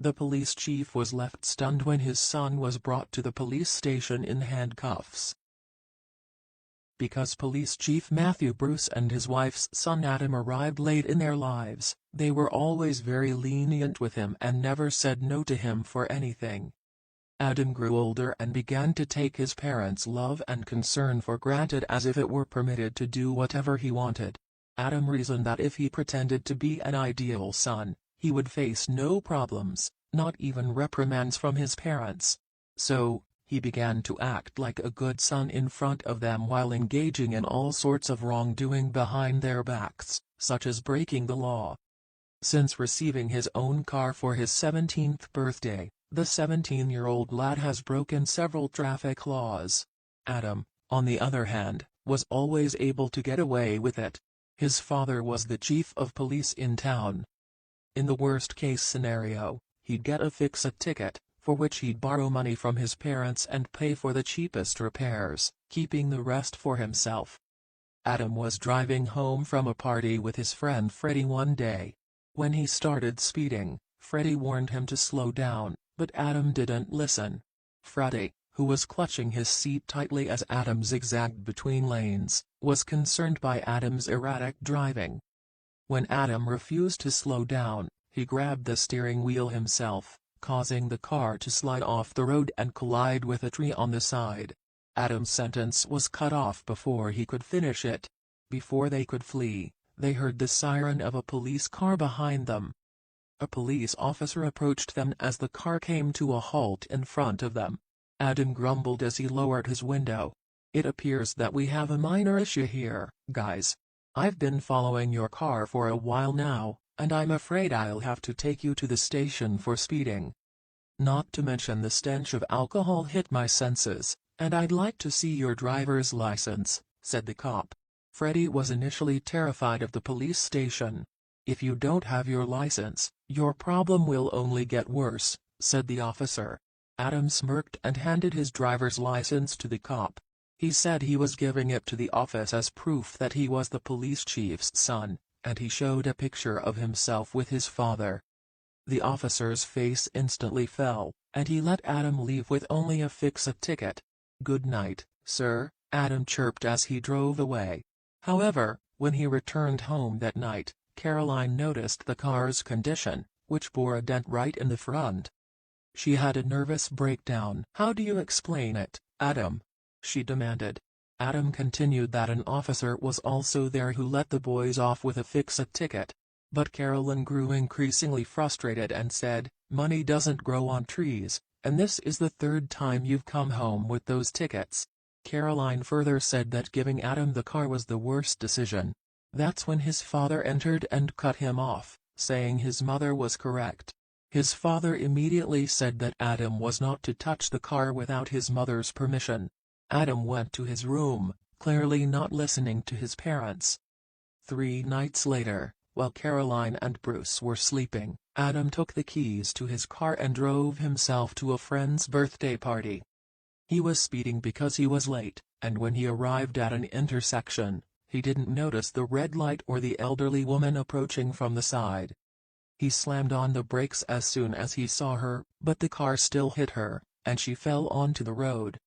The police chief was left stunned when his son was brought to the police station in handcuffs. Because Police Chief Matthew Bruce and his wife's son Adam arrived late in their lives, they were always very lenient with him and never said no to him for anything. Adam grew older and began to take his parents' love and concern for granted as if it were permitted to do whatever he wanted. Adam reasoned that if he pretended to be an ideal son, he would face no problems, not even reprimands from his parents. So, he began to act like a good son in front of them while engaging in all sorts of wrongdoing behind their backs, such as breaking the law. Since receiving his own car for his 17th birthday, the 17-year-old lad has broken several traffic laws. Adam, on the other hand, was always able to get away with it. His father was the chief of police in town. In the worst-case scenario, he'd get a fix-it ticket, for which he'd borrow money from his parents and pay for the cheapest repairs, keeping the rest for himself. Adam was driving home from a party with his friend Freddie one day. When he started speeding, Freddie warned him to slow down, but Adam didn't listen. Freddie, who was clutching his seat tightly as Adam zigzagged between lanes, was concerned by Adam's erratic driving. When Adam refused to slow down, he grabbed the steering wheel himself, causing the car to slide off the road and collide with a tree on the side. Adam's sentence was cut off before he could finish it. Before they could flee, they heard the siren of a police car behind them. A police officer approached them as the car came to a halt in front of them. Adam grumbled as he lowered his window. "It appears that we have a minor issue here, guys. I've been following your car for a while now, and I'm afraid I'll have to take you to the station for speeding. Not to mention the stench of alcohol hit my senses, and I'd like to see your driver's license," said the cop. Freddie was initially terrified of the police station. "If you don't have your license, your problem will only get worse," said the officer. Adam smirked and handed his driver's license to the cop. He said he was giving it to the office as proof that he was the police chief's son, and he showed a picture of himself with his father. The officer's face instantly fell, and he let Adam leave with only a fix-it ticket. "Good night, sir," Adam chirped as he drove away. However, when he returned home that night, Caroline noticed the car's condition, which bore a dent right in the front. She had a nervous breakdown. "How do you explain it, Adam?" she demanded. Adam continued that an officer was also there who let the boys off with a fix-it ticket. But Caroline grew increasingly frustrated and said, "Money doesn't grow on trees, and this is the third time you've come home with those tickets." Caroline further said that giving Adam the car was the worst decision. That's when his father entered and cut him off, saying his mother was correct. His father immediately said that Adam was not to touch the car without his mother's permission. Adam went to his room, clearly not listening to his parents. 3 nights later, while Caroline and Bruce were sleeping, Adam took the keys to his car and drove himself to a friend's birthday party. He was speeding because he was late, and when he arrived at an intersection, he didn't notice the red light or the elderly woman approaching from the side. He slammed on the brakes as soon as he saw her, but the car still hit her, and she fell onto the road.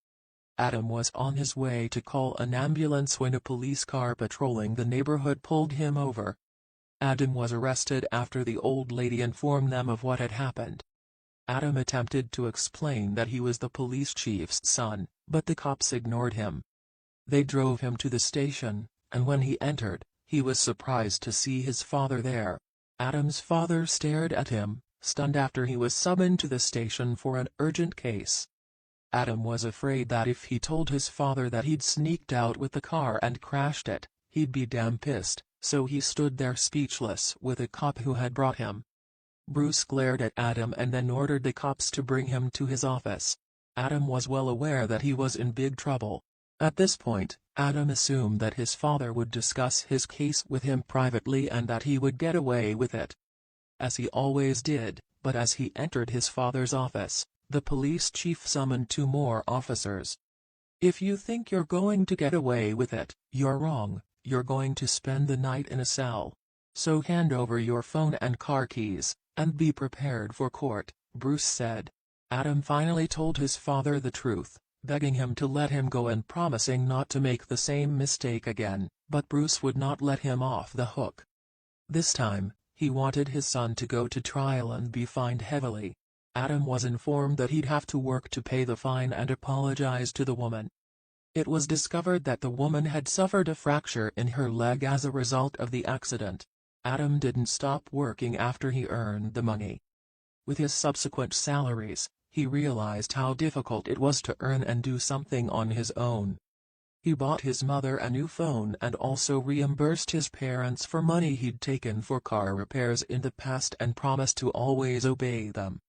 Adam was on his way to call an ambulance when a police car patrolling the neighborhood pulled him over. Adam was arrested after the old lady informed them of what had happened. Adam attempted to explain that he was the police chief's son, but the cops ignored him. They drove him to the station, and when he entered, he was surprised to see his father there. Adam's father stared at him, stunned after he was summoned to the station for an urgent case. Adam was afraid that if he told his father that he'd sneaked out with the car and crashed it, he'd be damn pissed, so he stood there speechless with a cop who had brought him. Bruce glared at Adam and then ordered the cops to bring him to his office. Adam was well aware that he was in big trouble. At this point, Adam assumed that his father would discuss his case with him privately and that he would get away with it. As he always did, but as he entered his father's office, the police chief summoned 2 more officers. "If you think you're going to get away with it, you're wrong. You're going to spend the night in a cell. So hand over your phone and car keys," and be prepared for court," Bruce said. Adam finally told his father the truth, begging him to let him go and promising not to make the same mistake again, but Bruce would not let him off the hook. This time, he wanted his son to go to trial and be fined heavily. Adam was informed that he'd have to work to pay the fine and apologize to the woman. It was discovered that the woman had suffered a fracture in her leg as a result of the accident. Adam didn't stop working after he earned the money. With his subsequent salaries, he realized how difficult it was to earn and do something on his own. He bought his mother a new phone and also reimbursed his parents for money he'd taken for car repairs in the past and promised to always obey them.